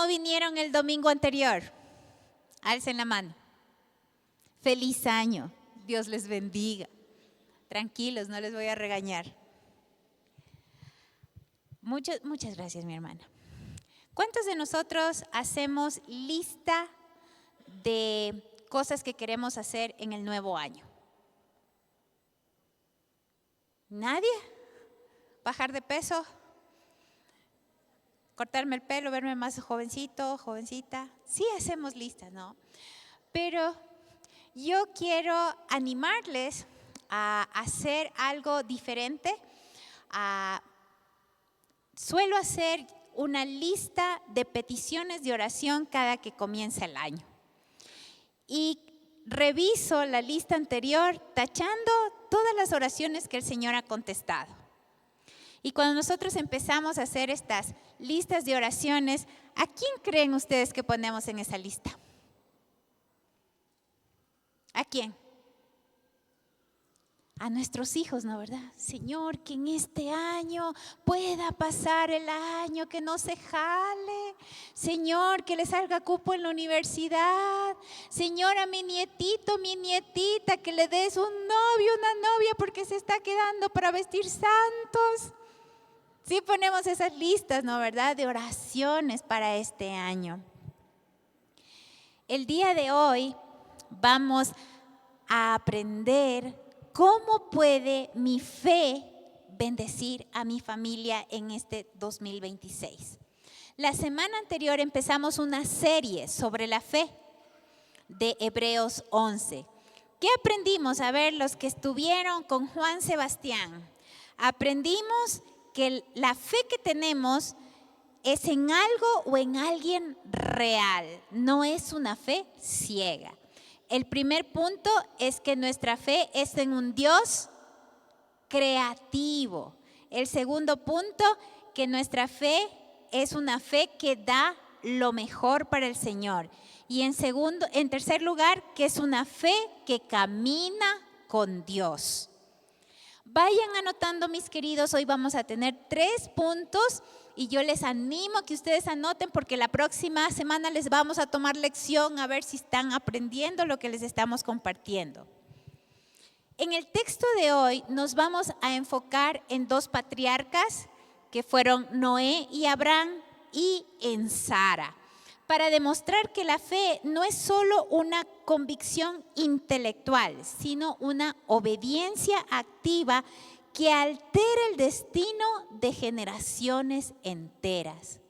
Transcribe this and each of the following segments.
no vinieron el domingo anterior? Alcen la mano. Feliz año. Dios les bendiga. Tranquilos, no les voy a regañar. Muchas gracias, mi hermana. ¿Cuántos de nosotros hacemos lista de cosas que queremos hacer en el nuevo año? ¿Nadie? ¿Bajar de peso? ¿Cortarme el pelo, verme más jovencito, jovencita? Sí hacemos listas, ¿no? Pero yo quiero animarles a hacer algo diferente. Suelo hacer una lista de peticiones de oración cada que comienza el año. Y reviso la lista anterior tachando todas las oraciones que el Señor ha contestado. Y cuando nosotros empezamos a hacer estas listas de oraciones, ¿a quién creen ustedes que ponemos en esa lista? ¿A quién? A nuestros hijos, ¿no, verdad? Señor, que en este año pueda pasar el año, que no se jale. Señor, que le salga cupo en la universidad. Señor, a mi nietito, mi nietita, que le des un novio, una novia, porque se está quedando para vestir santos. Sí ponemos esas listas, ¿no, verdad? De oraciones para este año. El día de hoy vamos a aprender cómo puede mi fe bendecir a mi familia en este 2026. La semana anterior empezamos una serie sobre la fe de Hebreos 11. ¿Qué aprendimos? A ver, los que estuvieron con Juan Sebastián. Aprendimos que la fe que tenemos es en algo o en alguien real, no es una fe ciega. El primer punto es que nuestra fe es en un Dios creativo. El segundo punto, que nuestra fe es una fe que da lo mejor para el Señor. Y en tercer lugar, que es una fe que camina con Dios. Vayan anotando, mis queridos, hoy vamos a tener 3 puntos y yo les animo a que ustedes anoten porque la próxima semana les vamos a tomar lección a ver si están aprendiendo lo que les estamos compartiendo. En el texto de hoy nos vamos a enfocar en 2 patriarcas que fueron Noé y Abraham y en Sara, para demostrar que la fe no es solo una convicción intelectual, sino una obediencia activa que altera el destino de generaciones enteras.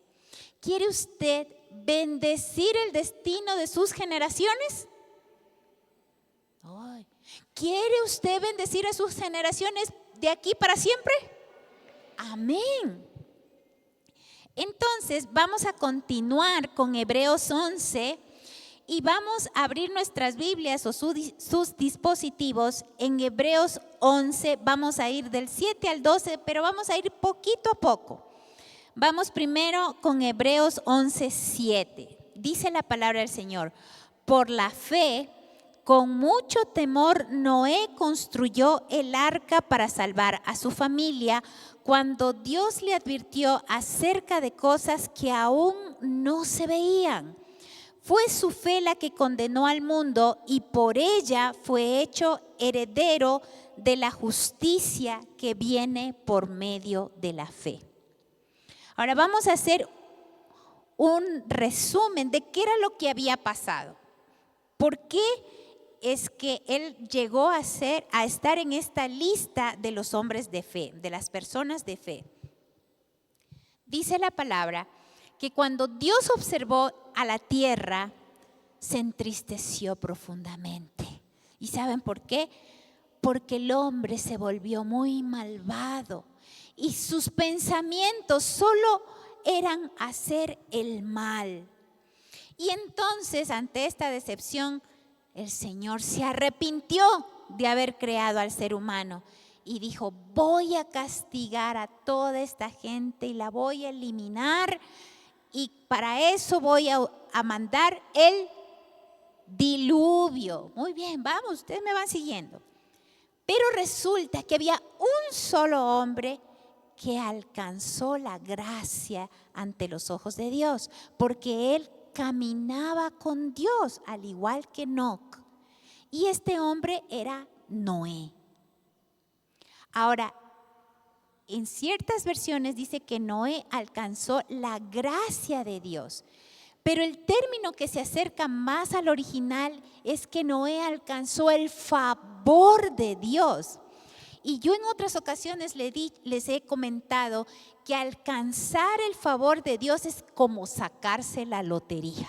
¿Quiere usted bendecir el destino de sus generaciones? ¿Quiere usted bendecir a sus generaciones de aquí para siempre? Amén. Entonces vamos a continuar con Hebreos 11 y vamos a abrir nuestras Biblias o sus dispositivos en Hebreos 11. Vamos a ir del 7 al 12, pero vamos a ir poquito a poco. Vamos primero con Hebreos 11, 7. Dice la palabra del Señor: por la fe, con mucho temor, Noé construyó el arca para salvar a su familia cuando Dios le advirtió acerca de cosas que aún no se veían. Fue su fe la que condenó al mundo y por ella fue hecho heredero de la justicia que viene por medio de la fe. Ahora vamos a hacer un resumen de qué era lo que había pasado. ¿Por qué es que él llegó a estar en esta lista de los hombres de fe, de las personas de fe? Dice la palabra que cuando Dios observó a la tierra, se entristeció profundamente. ¿Y saben por qué? Porque el hombre se volvió muy malvado y sus pensamientos solo eran hacer el mal. Y entonces, ante esta decepción, el Señor se arrepintió de haber creado al ser humano y dijo: voy a castigar a toda esta gente y la voy a eliminar, y para eso voy a mandar el diluvio. Muy bien, vamos, ustedes me van siguiendo. Pero resulta que había un solo hombre que alcanzó la gracia ante los ojos de Dios, porque él caminaba con Dios, al igual que Enoc. Y este hombre era Noé. Ahora, en ciertas versiones dice que Noé alcanzó la gracia de Dios. Pero el término que se acerca más al original es que Noé alcanzó el favor de Dios. Y yo en otras ocasiones les he comentado que alcanzar el favor de Dios es como sacarse la lotería.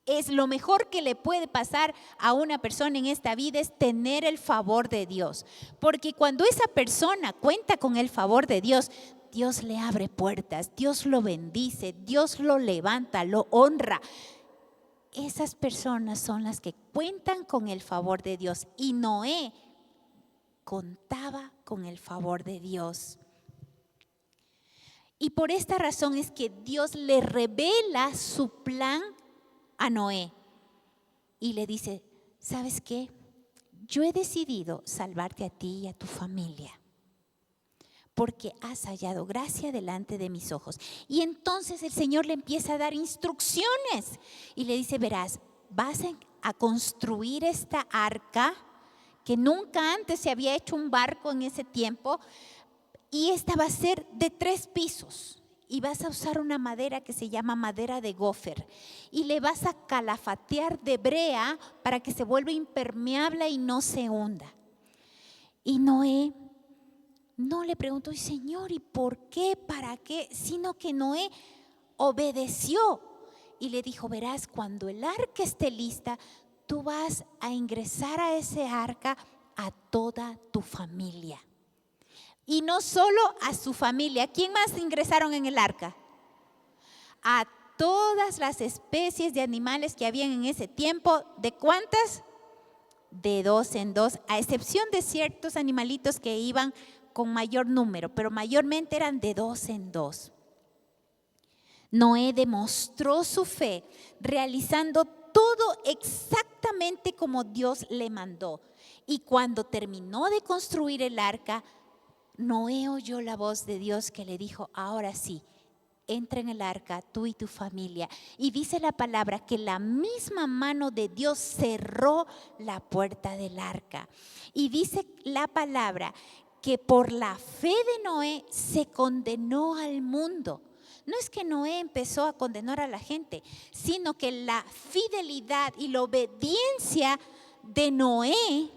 Es lo mejor que le puede pasar a una persona en esta vida, es tener el favor de Dios. Porque cuando esa persona cuenta con el favor de Dios, Dios le abre puertas, Dios lo bendice, Dios lo levanta, lo honra. Esas personas son las que cuentan con el favor de Dios. Y Noé contaba con el favor de Dios. Y por esta razón es que Dios le revela su plan a Noé. Y le dice, ¿sabes qué? Yo he decidido salvarte a ti y a tu familia, porque has hallado gracia delante de mis ojos. Y entonces el Señor le empieza a dar instrucciones y le dice, verás, vas a construir esta arca, que nunca antes se había hecho un barco en ese tiempo, y esta va a ser de 3 pisos. Y vas a usar una madera que se llama madera de gofer, y le vas a calafatear de brea para que se vuelva impermeable y no se hunda. Y Noé no le preguntó, Señor, ¿y por qué? ¿Para qué? Sino que Noé obedeció y le dijo, verás, cuando el arca esté lista, tú vas a ingresar a ese arca a toda tu familia. Y no solo a su familia. ¿Quién más ingresaron en el arca? A todas las especies de animales que habían en ese tiempo. ¿De cuántas? De 2 en 2, a excepción de ciertos animalitos que iban con mayor número, pero mayormente eran de 2 en 2. Noé demostró su fe realizando todo exactamente como Dios le mandó. Y cuando terminó de construir el arca, Noé oyó la voz de Dios que le dijo, ahora sí, entra en el arca tú y tu familia. Y dice la palabra que la misma mano de Dios cerró la puerta del arca. Y dice la palabra que por la fe de Noé se condenó al mundo. No es que Noé empezó a condenar a la gente, sino que la fidelidad y la obediencia de Noé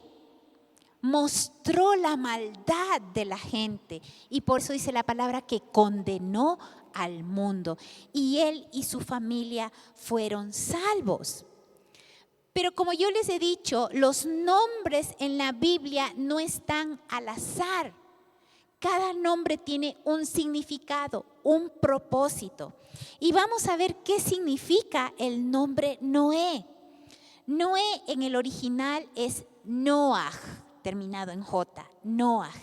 mostró la maldad de la gente, y por eso dice la palabra que condenó al mundo, y él y su familia fueron salvos. Pero como yo les he dicho, los nombres en la Biblia no están al azar. Cada nombre tiene un significado, un propósito. Y vamos a ver qué significa el nombre Noé. Noé en el original es Noah, terminado en J, Noah,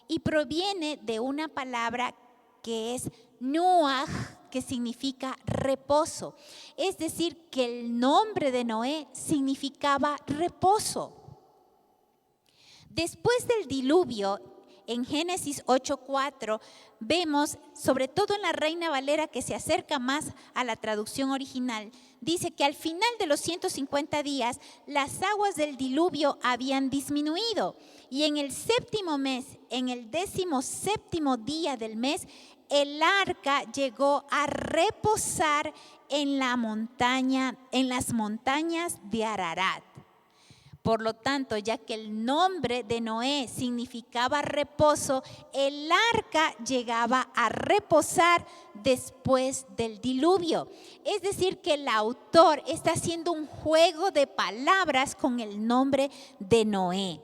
y proviene de una palabra que es Noah, que significa reposo. Es decir, que el nombre de Noé significaba reposo. Después del diluvio, en Génesis 8:4, vemos, sobre todo en la Reina Valera, que se acerca más a la traducción original, dice que al final de los 150 días, las aguas del diluvio habían disminuido. Y en el 7º mes, en el 17º día del mes, el arca llegó a reposar en la montaña, en las montañas de Ararat. Por lo tanto, ya que el nombre de Noé significaba reposo, el arca llegaba a reposar después del diluvio. Es decir, que el autor está haciendo un juego de palabras con el nombre de Noé.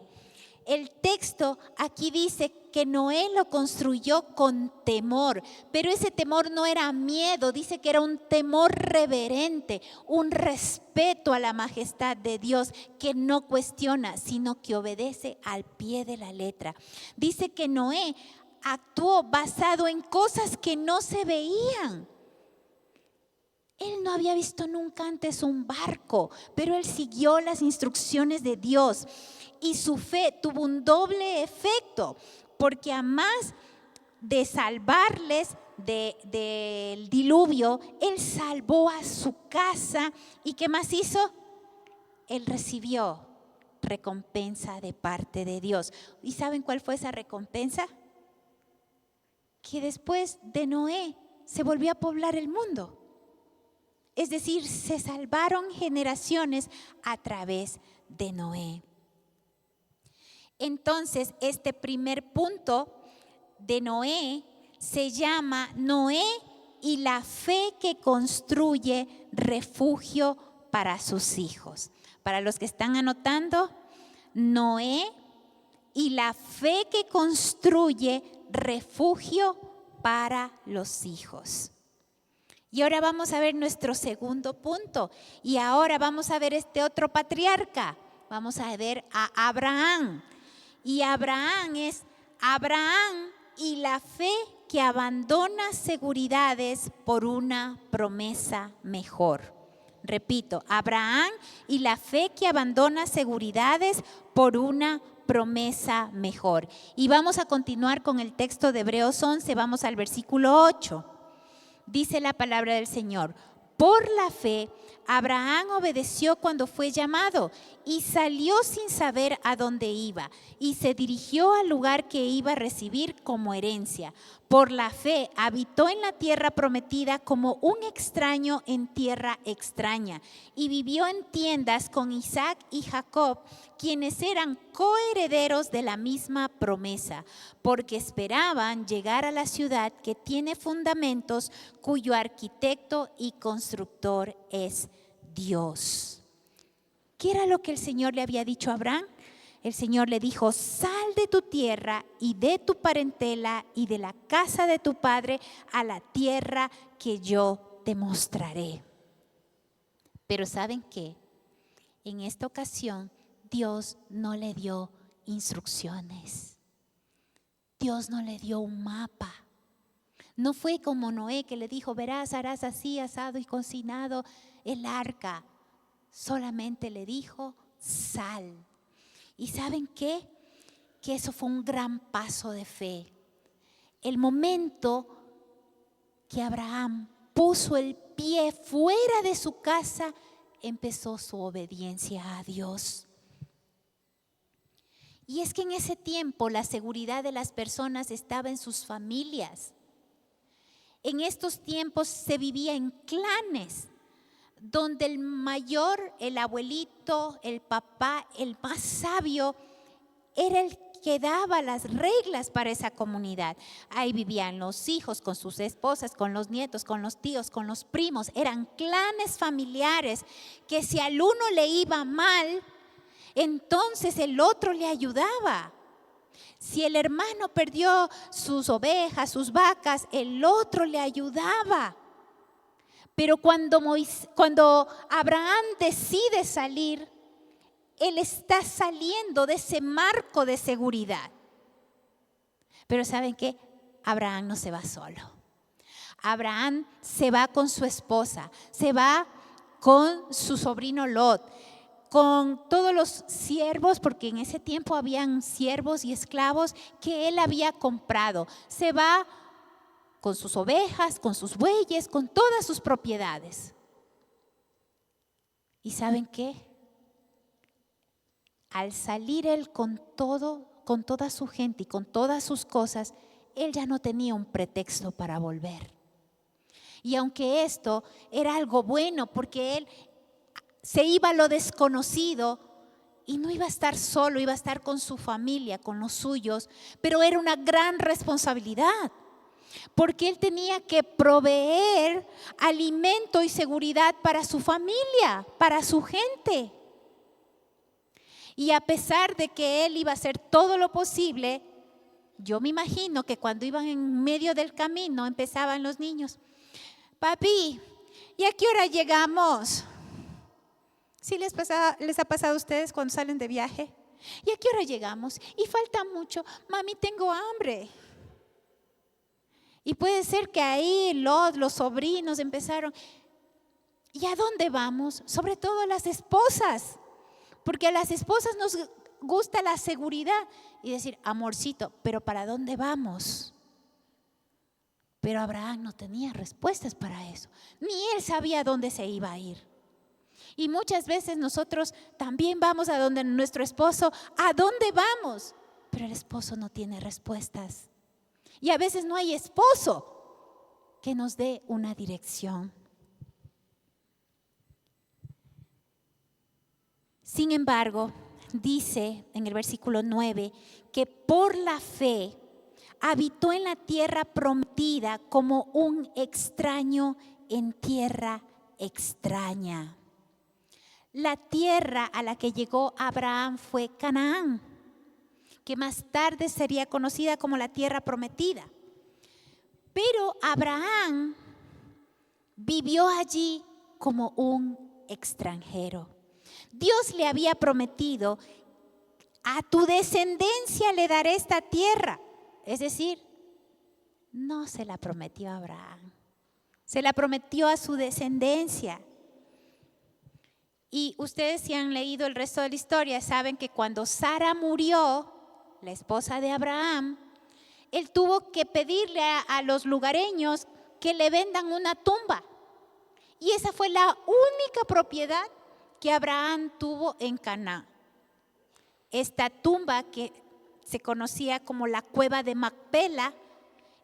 El texto aquí dice que Noé lo construyó con temor, pero ese temor no era miedo, dice que era un temor reverente, un respeto a la majestad de Dios que no cuestiona, sino que obedece al pie de la letra. Dice que Noé actuó basado en cosas que no se veían. Él no había visto nunca antes un barco, pero él siguió las instrucciones de Dios. Y su fe tuvo un doble efecto, porque además de salvarles del diluvio, Él salvó a su casa. ¿Y qué más hizo? Él recibió recompensa de parte de Dios. ¿Y saben cuál fue esa recompensa? Que después de Noé se volvió a poblar el mundo. Es decir, se salvaron generaciones a través de Noé. Entonces, este primer punto de Noé se llama Noé y la fe que construye refugio para sus hijos. Para los que están anotando, Noé y la fe que construye refugio para los hijos. Y ahora vamos a ver nuestro segundo punto. Y ahora vamos a ver este otro patriarca. Vamos a ver a Abraham. Y Abraham es Abraham y la fe que abandona seguridades por una promesa mejor. Repito, Abraham y la fe que abandona seguridades por una promesa mejor. Y vamos a continuar con el texto de Hebreos 11, vamos al versículo 8. Dice la palabra del Señor: por la fe, Abraham obedeció cuando fue llamado y salió sin saber a dónde iba y se dirigió al lugar que iba a recibir como herencia. Por la fe habitó en la tierra prometida como un extraño en tierra extraña y vivió en tiendas con Isaac y Jacob, quienes eran coherederos de la misma promesa, porque esperaban llegar a la ciudad que tiene fundamentos, cuyo arquitecto y constructor es Dios. ¿Qué era lo que el Señor le había dicho a Abraham? El Señor le dijo: sal de tu tierra y de tu parentela y de la casa de tu padre a la tierra que yo te mostraré. Pero ¿saben qué? En esta ocasión Dios no le dio instrucciones. Dios no le dio un mapa. No fue como Noé, que le dijo: verás, harás así, asado y cocinado el arca. Solamente le dijo: sal. ¿Y saben qué? Que eso fue un gran paso de fe. El momento que Abraham puso el pie fuera de su casa, empezó su obediencia a Dios. Y es que en ese tiempo la seguridad de las personas estaba en sus familias. En estos tiempos se vivía en clanes, donde el mayor, el abuelito, el papá, el más sabio, era el que daba las reglas para esa comunidad. Ahí vivían los hijos con sus esposas, con los nietos, con los tíos, con los primos. Eran clanes familiares que si al uno le iba mal, entonces el otro le ayudaba. Si el hermano perdió sus ovejas, sus vacas, el otro le ayudaba. Pero cuando Abraham decide salir, él está saliendo de ese marco de seguridad. Pero ¿saben qué? Abraham no se va solo. Abraham se va con su esposa, se va con su sobrino Lot, con todos los siervos, porque en ese tiempo habían siervos y esclavos que él había comprado. Se va con sus ovejas, con sus bueyes, con todas sus propiedades. ¿Y saben qué? Al salir él con toda su gente y con todas sus cosas, él ya no tenía un pretexto para volver. Y aunque esto era algo bueno, porque él se iba a lo desconocido y no iba a estar solo, iba a estar con su familia, con los suyos, pero era una gran responsabilidad. Porque él tenía que proveer alimento y seguridad para su familia, para su gente. Y a pesar de que él iba a hacer todo lo posible, yo me imagino que cuando iban en medio del camino empezaban los niños: papi, ¿y a qué hora llegamos? ¿Sí les ha pasado a ustedes cuando salen de viaje? ¿Y a qué hora llegamos? Y falta mucho, mami, tengo hambre. Y puede ser que ahí los sobrinos empezaron: ¿y a dónde vamos? Sobre todo las esposas, porque a las esposas nos gusta la seguridad y decir: amorcito, pero ¿para dónde vamos? Pero Abraham no tenía respuestas para eso, ni él sabía dónde se iba a ir. Y muchas veces nosotros también vamos a donde nuestro esposo, ¿a dónde vamos? Pero el esposo no tiene respuestas. Y a veces no hay esposo que nos dé una dirección. Sin embargo, dice en el versículo 9 que por la fe habitó en la tierra prometida como un extraño en tierra extraña. La tierra a la que llegó Abraham fue Canaán, que más tarde sería conocida como la tierra prometida. Pero Abraham vivió allí como un extranjero. Dios le había prometido: a tu descendencia le daré esta tierra. Es decir, no se la prometió a Abraham, se la prometió a su descendencia. Y ustedes, si han leído el resto de la historia, saben que cuando Sara murió, la esposa de Abraham, él tuvo que pedirle a los lugareños que le vendan una tumba. Y esa fue la única propiedad que Abraham tuvo en Canaán. Esta tumba que se conocía como la cueva de Macpela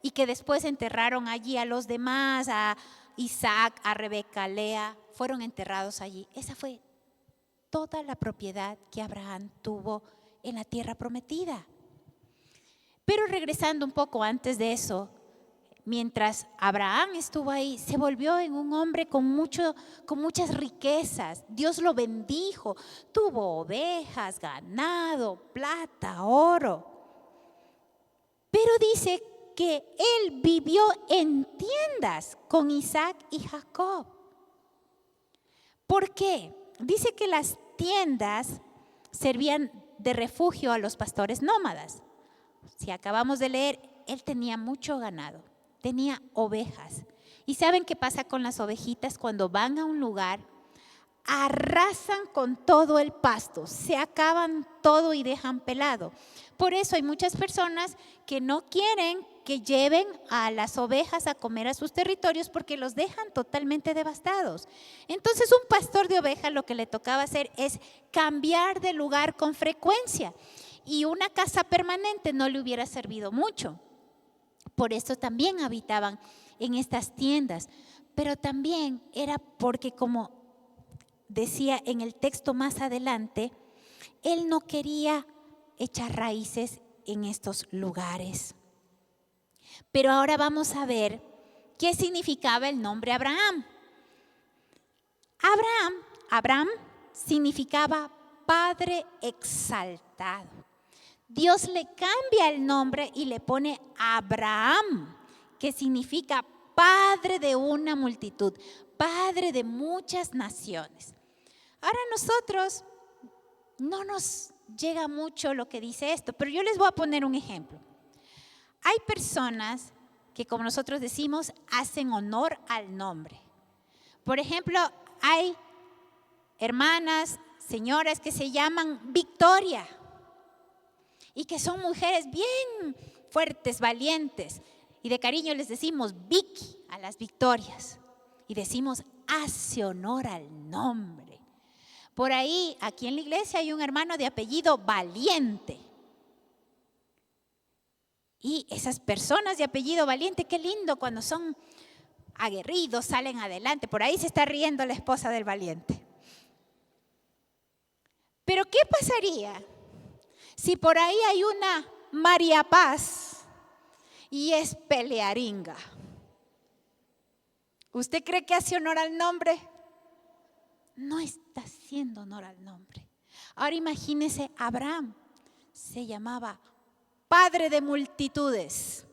y que después enterraron allí a los demás, a Isaac, a Rebeca, a Lea, fueron enterrados allí. Esa fue toda la propiedad que Abraham tuvo en la tierra prometida. Pero regresando un poco antes de eso, mientras Abraham estuvo ahí, se volvió en un hombre con muchas riquezas. Dios lo bendijo, tuvo ovejas, ganado, plata, oro. Pero dice que él vivió en tiendas con Isaac y Jacob. ¿Por qué? Dice que las tiendas servían de refugio a los pastores nómadas. Si acabamos de leer, él tenía mucho ganado, tenía ovejas. ¿Y saben qué pasa con las ovejitas cuando van a un lugar? Arrasan con todo el pasto, se acaban todo y dejan pelado. Por eso hay muchas personas que no quieren que lleven a las ovejas a comer a sus territorios porque los dejan totalmente devastados. Entonces, un pastor de ovejas lo que le tocaba hacer es cambiar de lugar con frecuencia, y una casa permanente no le hubiera servido mucho. Por eso también habitaban en estas tiendas, pero también era porque, como decía en el texto más adelante, él no quería echar raíces en estos lugares. Pero ahora vamos a ver qué significaba el nombre Abraham. Abraham significaba Padre exaltado. Dios le cambia el nombre y le pone Abraham, que significa Padre de una multitud, Padre de muchas naciones. Ahora nosotros no nos llega mucho lo que dice esto, pero yo les voy a poner un ejemplo. Hay personas que, como nosotros decimos, hacen honor al nombre. Por ejemplo, hay hermanas, señoras que se llaman Victoria y que son mujeres bien fuertes, valientes, y de cariño les decimos Vicky a las Victorias, y decimos hace honor al nombre. Por ahí, aquí en la iglesia hay un hermano de apellido Valiente. Y esas personas de apellido Valiente, qué lindo cuando son aguerridos, salen adelante. Por ahí se está riendo la esposa del Valiente. Pero ¿qué pasaría si por ahí hay una María Paz y es pelearinga? ¿Usted cree que hace honor al nombre? No está haciendo honor al nombre. Ahora imagínese, Abraham se llamaba Padre de multitudes.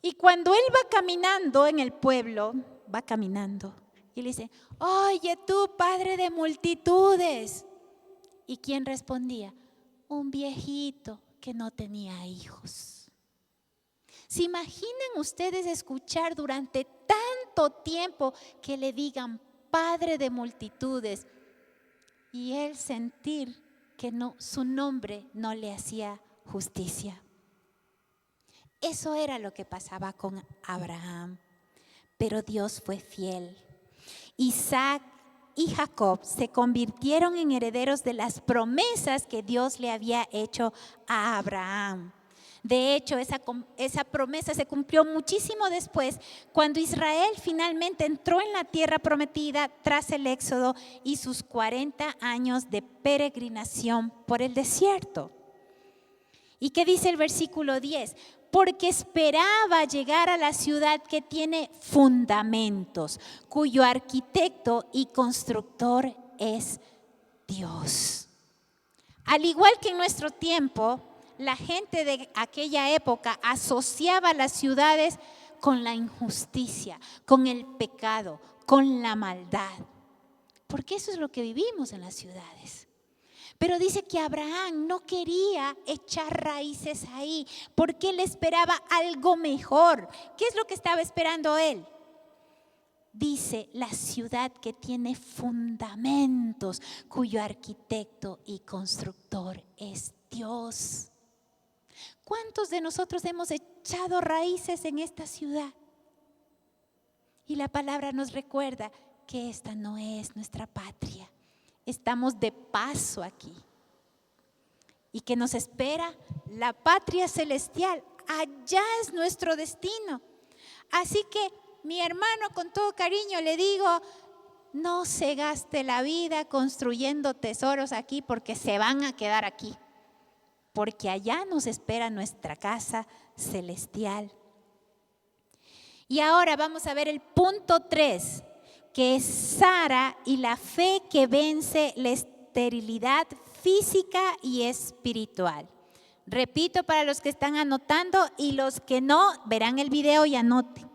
Y cuando él va caminando en el pueblo, va caminando y le dice: oye tú, Padre de multitudes. ¿Y quién respondía? Un viejito que no tenía hijos. ¿Se imaginan ustedes escuchar durante tanto tiempo que le digan Padre de multitudes y él sentir que no, su nombre no le hacía justicia? Eso era lo que pasaba con Abraham. Pero Dios fue fiel. Isaac y Jacob se convirtieron en herederos de las promesas que Dios le había hecho a Abraham. De hecho, esa promesa se cumplió muchísimo después, cuando Israel finalmente entró en la tierra prometida tras el Éxodo y sus 40 años de peregrinación por el desierto. ¿Y qué dice el versículo 10? Porque esperaba llegar a la ciudad que tiene fundamentos, cuyo arquitecto y constructor es Dios. Al igual que en nuestro tiempo, la gente de aquella época asociaba las ciudades con la injusticia, con el pecado, con la maldad. Porque eso es lo que vivimos en las ciudades. Pero dice que Abraham no quería echar raíces ahí, porque él esperaba algo mejor. ¿Qué es lo que estaba esperando él? Dice, la ciudad que tiene fundamentos, cuyo arquitecto y constructor es Dios. ¿Cuántos de nosotros hemos echado raíces en esta ciudad? Y la palabra nos recuerda que esta no es nuestra patria. Estamos de paso aquí. ¿Y que nos espera? La patria celestial. Allá es nuestro destino. Así que, mi hermano, con todo cariño le digo, no se gaste la vida construyendo tesoros aquí, porque se van a quedar aquí. Porque allá nos espera nuestra casa celestial. Y ahora vamos a ver el punto 3, que es Sara y la fe que vence la esterilidad física y espiritual. Repito para los que están anotando, y los que no verán el video y anoten.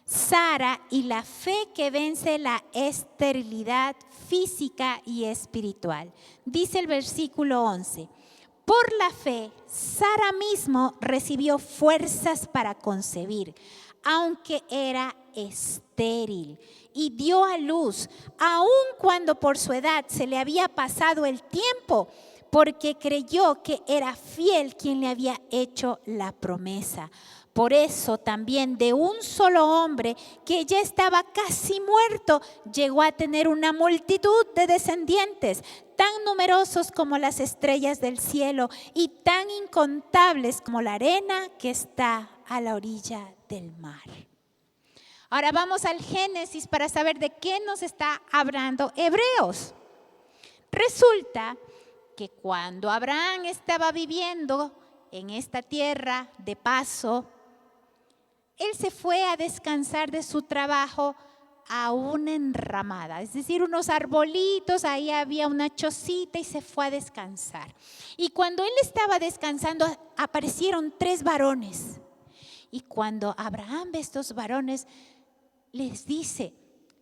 Sara y la fe que vence la esterilidad física y espiritual. Dice el versículo 11. Por la fe, Sara mismo recibió fuerzas para concebir, aunque era estéril, y dio a luz, aun cuando por su edad se le había pasado el tiempo, porque creyó que era fiel quien le había hecho la promesa. Por eso también de un solo hombre que ya estaba casi muerto, llegó a tener una multitud de descendientes, tan numerosos como las estrellas del cielo y tan incontables como la arena que está a la orilla del mar. Ahora vamos al Génesis para saber de qué nos está hablando Hebreos. Resulta que cuando Abraham estaba viviendo en esta tierra de paso, él se fue a descansar de su trabajo a una enramada, es decir, unos arbolitos, ahí había una chocita y se fue a descansar. Y cuando él estaba descansando, aparecieron 3 varones. Y cuando Abraham ve a estos varones, les dice,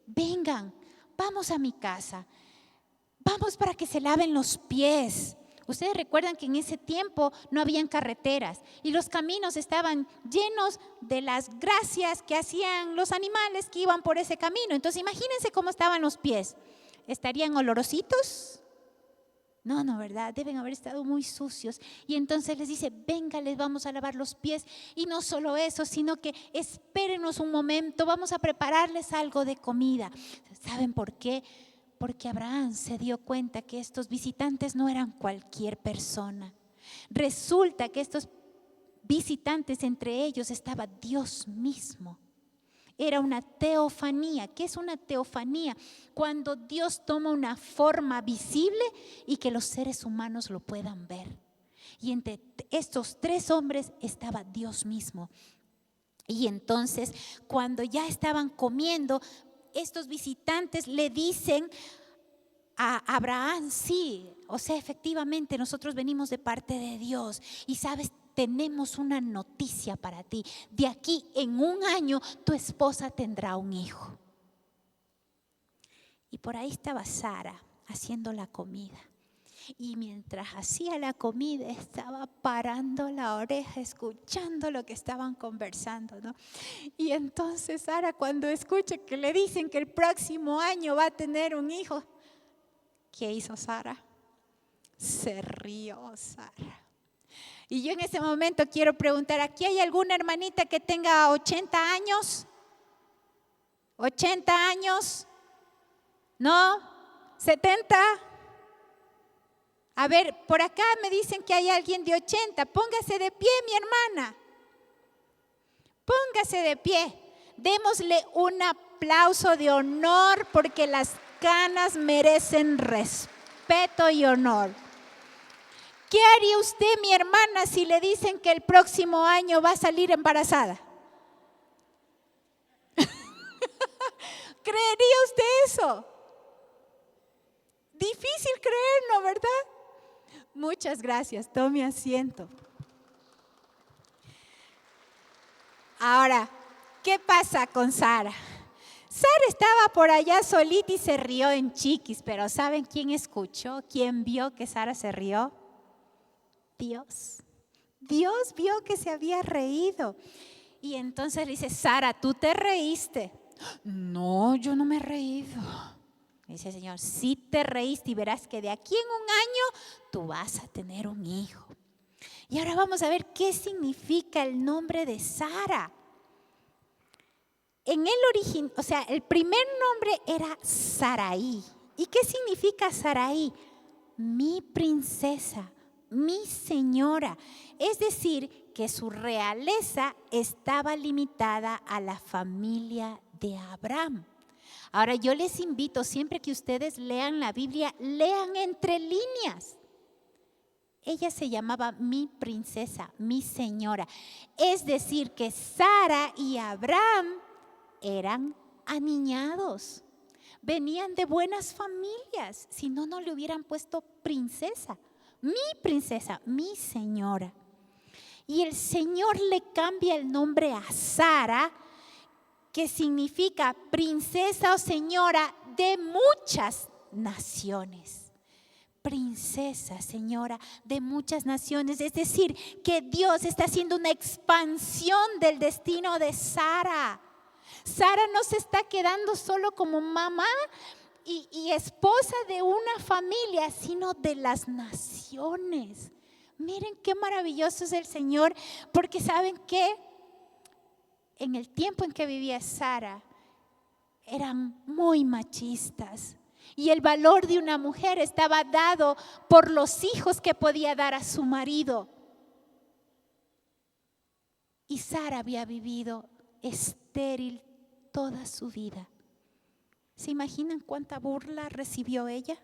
vengan, vamos a mi casa, vamos para que se laven los pies. Ustedes recuerdan que en ese tiempo no habían carreteras y los caminos estaban llenos de las grasias que hacían los animales que iban por ese camino. Entonces imagínense cómo estaban los pies. ¿Estarían olorositos? No, ¿verdad? Deben haber estado muy sucios. Y entonces les dice, venga, les vamos a lavar los pies. Y no solo eso, sino que espérenos un momento, vamos a prepararles algo de comida. ¿Saben por qué? Porque Abraham se dio cuenta que estos visitantes no eran cualquier persona. Resulta que estos visitantes, entre ellos estaba Dios mismo. Era una teofanía. ¿Qué es una teofanía? Cuando Dios toma una forma visible y que los seres humanos lo puedan ver. Y entre estos 3 hombres estaba Dios mismo. Y entonces, cuando ya estaban comiendo, estos visitantes le dicen a Abraham, sí, o sea, efectivamente nosotros venimos de parte de Dios y sabes, tenemos una noticia para ti. De aquí en un año tu esposa tendrá un hijo. Y por ahí estaba Sara haciendo la comida. Y mientras hacía la comida estaba parando la oreja, escuchando lo que estaban conversando, ¿no? Y entonces Sara, cuando escucha que le dicen que el próximo año va a tener un hijo, ¿qué hizo Sara? Se rió Sara. Y yo en ese momento quiero preguntar, ¿aquí hay alguna hermanita que tenga 80 años? ¿80 años? ¿No? ¿70? A ver, por acá me dicen que hay alguien de 80. Póngase de pie, mi hermana. Póngase de pie. Démosle un aplauso de honor porque las canas merecen respeto y honor. ¿Qué haría usted, mi hermana, si le dicen que el próximo año va a salir embarazada? ¿Creería usted eso? Difícil creerlo, ¿verdad? Muchas gracias, tome asiento. Ahora, ¿qué pasa con Sara? Sara estaba por allá solita y se rió en chiquis, pero ¿saben quién escuchó? ¿Quién vio que Sara se rió? Dios. Dios vio que se había reído. Y entonces le dice, Sara, ¿tú te reíste? No, yo no me he reído. Dice el Señor, sí te reíste y verás que de aquí en un año tú vas a tener un hijo. Y ahora vamos a ver qué significa el nombre de Sara. En el origen, o sea, el primer nombre era Sarai. ¿Y qué significa Sarai? Mi princesa, mi señora. Es decir, que su realeza estaba limitada a la familia de Abraham. Ahora yo les invito, siempre que ustedes lean la Biblia, lean entre líneas. Ella se llamaba mi princesa, mi señora. Es decir, que Sara y Abraham eran aniñados. Venían de buenas familias, si no, no le hubieran puesto princesa, mi señora. Y el Señor le cambia el nombre a Sara, que significa princesa o señora de muchas naciones. Princesa, señora de muchas naciones. Es decir, que Dios está haciendo una expansión del destino de Sara. Sara no se está quedando solo como mamá y esposa de una familia, sino de las naciones. Miren qué maravilloso es el Señor, porque ¿saben qué? En el tiempo en que vivía Sara, eran muy machistas. Y el valor de una mujer estaba dado por los hijos que podía dar a su marido. Y Sara había vivido estéril toda su vida. ¿Se imaginan cuánta burla recibió ella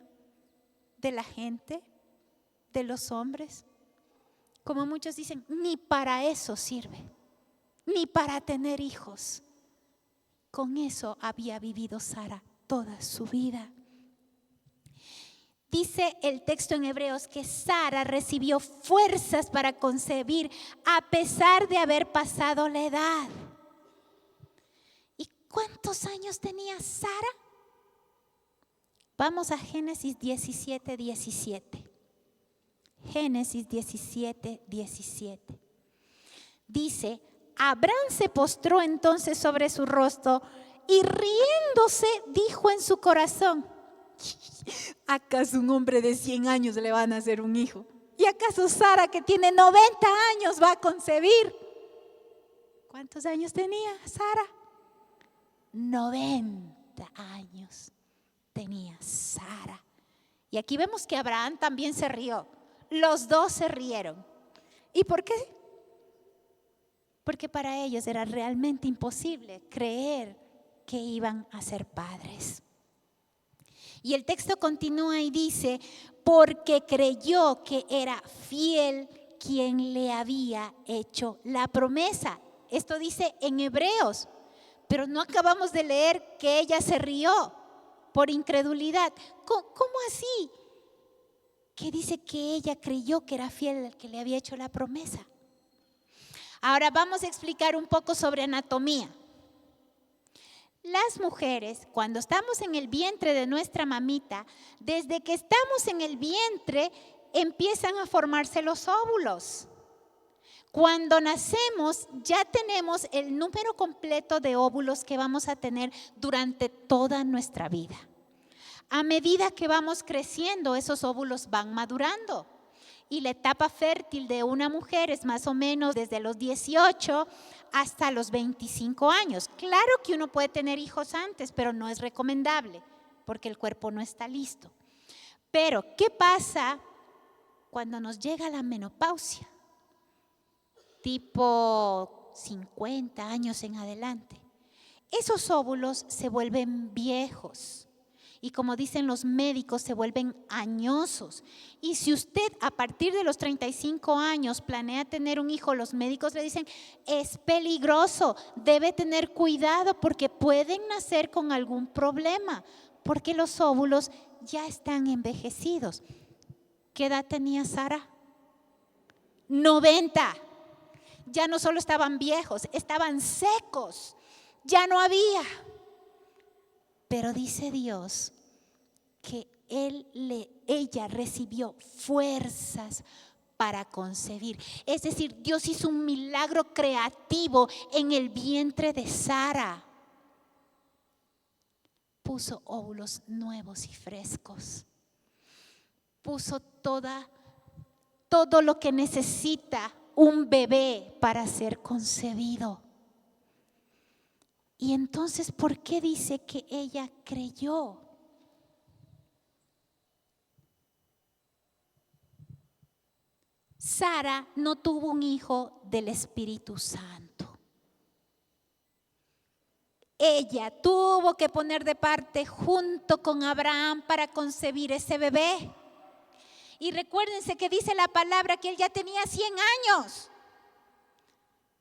de la gente, de los hombres? Como muchos dicen, ni para eso sirve, ni para tener hijos. Con eso había vivido Sara toda su vida. Dice el texto en Hebreos que Sara recibió fuerzas para concebir a pesar de haber pasado la edad. ¿Y cuántos años tenía Sara? Vamos a Génesis 17, 17. Génesis 17, 17. Dice, Abraham se postró entonces sobre su rostro y riéndose dijo en su corazón, ¿acaso un hombre de 100 años le van a hacer un hijo? ¿Y acaso Sara, que tiene 90 años, va a concebir? ¿Cuántos años tenía Sara? 90 años tenía Sara. Y aquí vemos que Abraham también se rió. Los dos se rieron. ¿Y por qué? Porque para ellos era realmente imposible creer que iban a ser padres. Y el texto continúa y dice, porque creyó que era fiel quien le había hecho la promesa. Esto dice en Hebreos, pero no acabamos de leer que ella se rió por incredulidad. ¿Cómo así? Que dice que ella creyó que era fiel al que le había hecho la promesa. Ahora vamos a explicar un poco sobre anatomía. Las mujeres, cuando estamos en el vientre de nuestra mamita, desde que estamos en el vientre, empiezan a formarse los óvulos. Cuando nacemos, ya tenemos el número completo de óvulos que vamos a tener durante toda nuestra vida. A medida que vamos creciendo, esos óvulos van madurando. y la etapa fértil de una mujer es más o menos desde los 18 hasta los 25 años. Claro que uno puede tener hijos antes, pero no es recomendable porque el cuerpo no está listo. Pero, ¿qué pasa cuando nos llega la menopausia? Tipo 50 años en adelante. Esos óvulos se vuelven viejos y, como dicen los médicos, se vuelven añosos. Y si usted a partir de los 35 años planea tener un hijo, los médicos le dicen, es peligroso, debe tener cuidado porque pueden nacer con algún problema, porque los óvulos ya están envejecidos. ¿Qué edad tenía Sara? 90. Ya no solo estaban viejos, estaban secos. Ya no había. Pero dice Dios que ella recibió fuerzas para concebir. Es decir, Dios hizo un milagro creativo en el vientre de Sara. Puso óvulos nuevos y frescos. Puso todo lo que necesita un bebé para ser concebido. Y entonces, ¿por qué dice que ella creyó? Sara no tuvo un hijo del Espíritu Santo. Ella tuvo que poner de parte junto con Abraham para concebir ese bebé. Y recuérdense que dice la palabra que él ya tenía 100 años.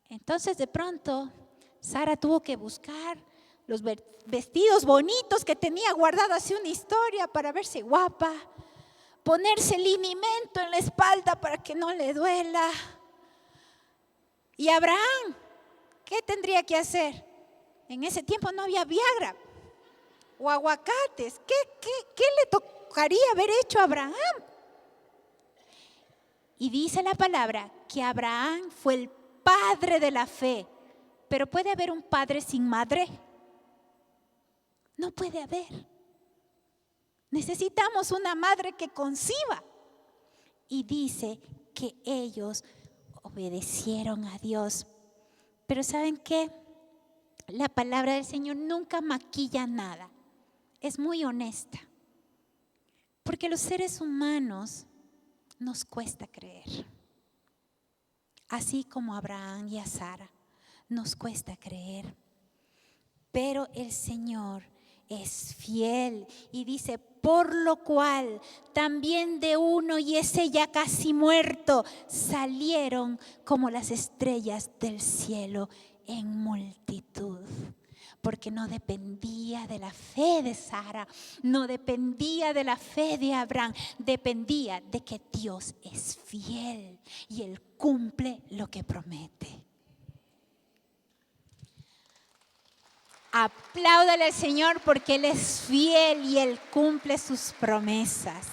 Entonces de pronto Sara tuvo que buscar los vestidos bonitos que tenía guardado hace una historia para verse guapa, ponerse linimento en la espalda para que no le duela. Y Abraham, ¿qué tendría que hacer? En ese tiempo no había Viagra o aguacates. ¿Qué le tocaría haber hecho a Abraham? Y dice la palabra que Abraham fue el padre de la fe. Pero ¿puede haber un padre sin madre? No puede haber. Necesitamos una madre que conciba. Y dice que ellos obedecieron a Dios. Pero ¿saben qué? La palabra del Señor nunca maquilla nada. Es muy honesta. Porque los seres humanos nos cuesta creer. Así como a Abraham y a Sara. Nos cuesta creer, pero el Señor es fiel y dice, por lo cual también de uno y ese ya casi muerto salieron como las estrellas del cielo en multitud. Porque no dependía de la fe de Sara, no dependía de la fe de Abraham, dependía de que Dios es fiel y Él cumple lo que promete. Apláudale al Señor porque Él es fiel y Él cumple sus promesas.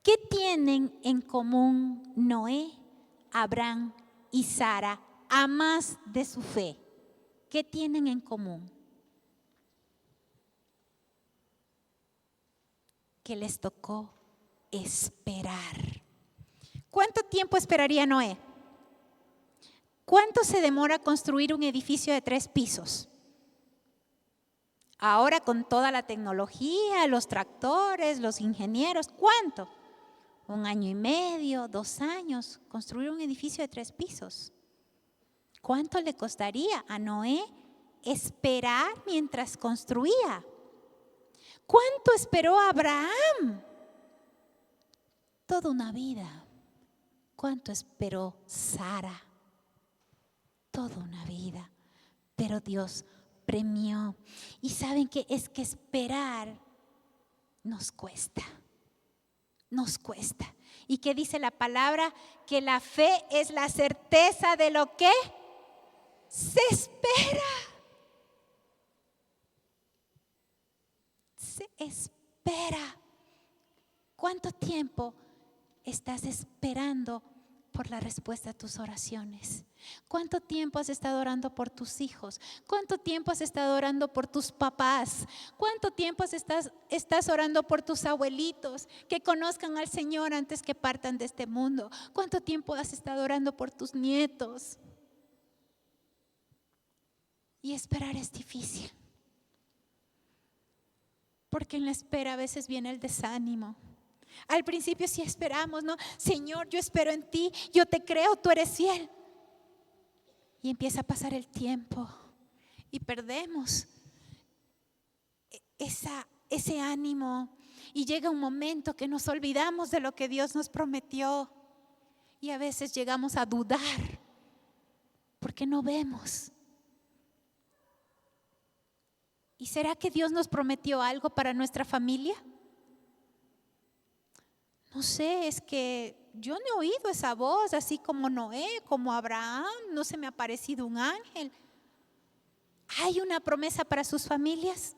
¿Qué tienen en común Noé, Abraham y Sara, a más de su fe? ¿Qué tienen en común? Que les tocó esperar. ¿Cuánto tiempo esperaría Noé? ¿Cuánto se demora construir un edificio de 3 pisos? Ahora con toda la tecnología, los tractores, los ingenieros, ¿cuánto? 1 año y medio, 2 años, construir un edificio de 3 pisos. ¿Cuánto le costaría a Noé esperar mientras construía? ¿Cuánto esperó Abraham? Toda una vida. ¿Cuánto esperó Sara? Toda una vida, pero Dios premió. Y saben que es que esperar nos cuesta. ¿Y qué dice la palabra? Que la fe es la certeza de lo que se espera. Se espera. ¿Cuánto tiempo estás esperando por la respuesta a tus oraciones. ¿Cuánto tiempo has estado orando por tus hijos? ¿Cuánto tiempo has estado orando por tus papás? ¿Cuánto tiempo estás orando por tus abuelitos que conozcan al Señor antes que partan de este mundo? ¿Cuánto tiempo has estado orando por tus nietos? Y esperar es difícil, porque en la espera a veces viene el desánimo. Al principio sí esperamos, ¿no? Señor, yo espero en ti, yo te creo, tú eres fiel. Y empieza a pasar el tiempo y perdemos ese ánimo. Y llega un momento que nos olvidamos de lo que Dios nos prometió. Y a veces llegamos a dudar porque no vemos. ¿Y será que Dios nos prometió algo para nuestra familia? No sé, es que yo no he oído esa voz, así como Noé, como Abraham, no se me ha aparecido un ángel. ¿Hay una promesa para sus familias?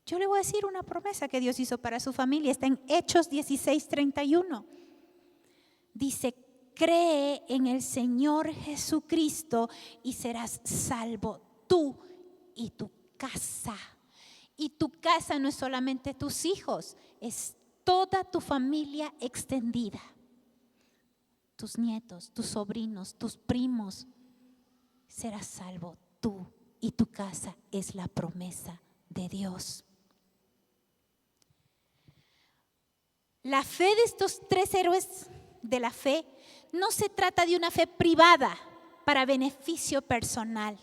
Yo le voy a decir una promesa que Dios hizo para su familia, está en Hechos 16:31. Dice, cree en el Señor Jesucristo y serás salvo tú y tu casa. Y tu casa no es solamente tus hijos, es toda tu familia extendida. Tus nietos, tus sobrinos, tus primos. Serás salvo tú y tu casa, es la promesa de Dios. La fe de estos tres héroes de la fe no se trata de una fe privada para beneficio personal.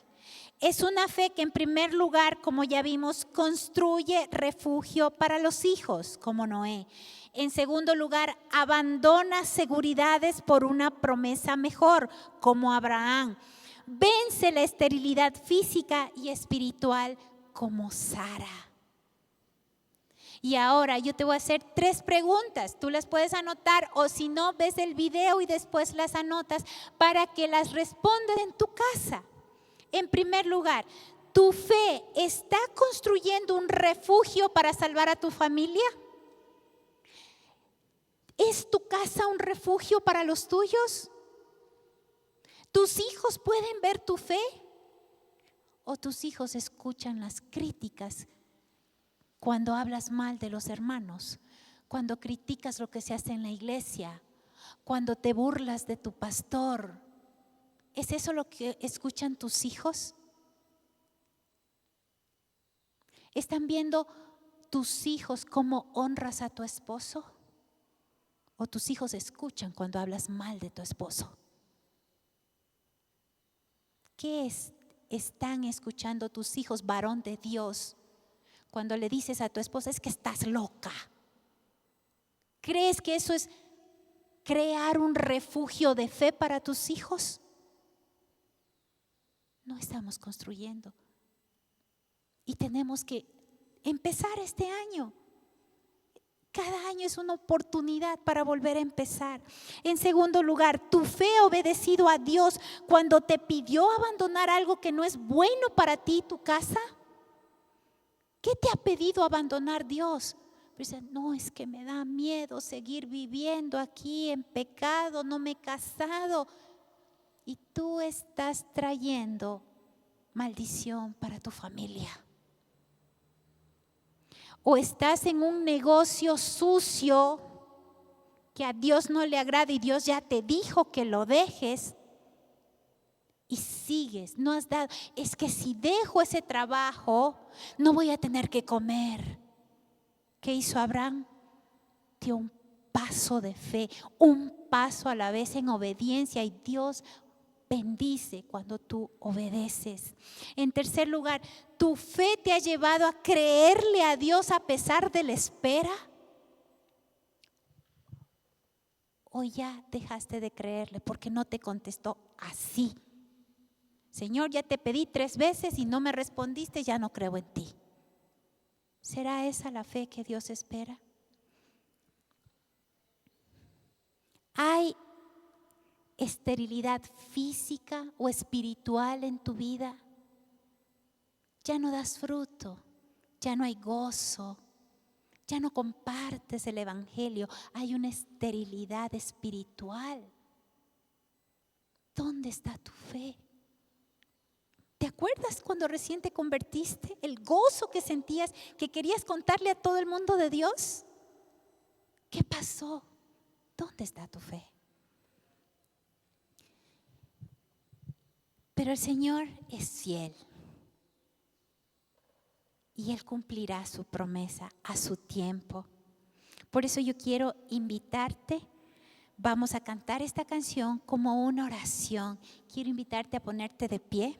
Es una fe que en primer lugar, como ya vimos, construye refugio para los hijos, como Noé. En segundo lugar, abandona seguridades por una promesa mejor, como Abraham. Vence la esterilidad física y espiritual, como Sara. Y ahora yo te voy a hacer 3 preguntas. Tú las puedes anotar o si no, ves el video y después las anotas para que las respondas en tu casa. En primer lugar, ¿tu fe está construyendo un refugio para salvar a tu familia? ¿Es tu casa un refugio para los tuyos? ¿Tus hijos pueden ver tu fe? ¿O tus hijos escuchan las críticas cuando hablas mal de los hermanos? Cuando criticas lo que se hace en la iglesia, cuando te burlas de tu pastor. ¿Es eso lo que escuchan tus hijos? ¿Están viendo tus hijos cómo honras a tu esposo? ¿O tus hijos escuchan cuando hablas mal de tu esposo? ¿Qué están escuchando tus hijos, varón de Dios, cuando le dices a tu esposa, es que estás loca? ¿Crees que eso es crear un refugio de fe para tus hijos? No estamos construyendo. Y tenemos que empezar este año. Cada año es una oportunidad para volver a empezar. En segundo lugar, ¿tu fe ha obedecido a Dios cuando te pidió abandonar algo que no es bueno para ti y tu casa? ¿Qué te ha pedido abandonar Dios? Dice, no, es que me da miedo seguir viviendo aquí en pecado, no me he casado. Y tú estás trayendo maldición para tu familia. O estás en un negocio sucio que a Dios no le agrada y Dios ya te dijo que lo dejes y sigues, no has dado. Es que si dejo ese trabajo no voy a tener que comer. ¿Qué hizo Abraham? Dio un paso de fe, un paso a la vez en obediencia, y Dios bendice cuando tú obedeces. En tercer lugar, ¿tu fe te ha llevado a creerle a Dios a pesar de la espera? ¿O ya dejaste de creerle porque no te contestó así? Señor, ya te pedí 3 veces y no me respondiste, ya no creo en ti. ¿Será esa la fe que Dios espera? ¿Hay esterilidad física o espiritual en tu vida? Ya no das fruto, ya no hay gozo, ya no compartes el evangelio, hay una esterilidad espiritual. ¿Dónde está tu fe? ¿Te acuerdas cuando recién te convertiste? El gozo que sentías, que querías contarle a todo el mundo de Dios. ¿Qué pasó? ¿Dónde está tu fe? Pero el Señor es fiel. Y Él cumplirá su promesa a su tiempo. Por eso yo quiero invitarte. Vamos a cantar esta canción como una oración. Quiero invitarte a ponerte de pie.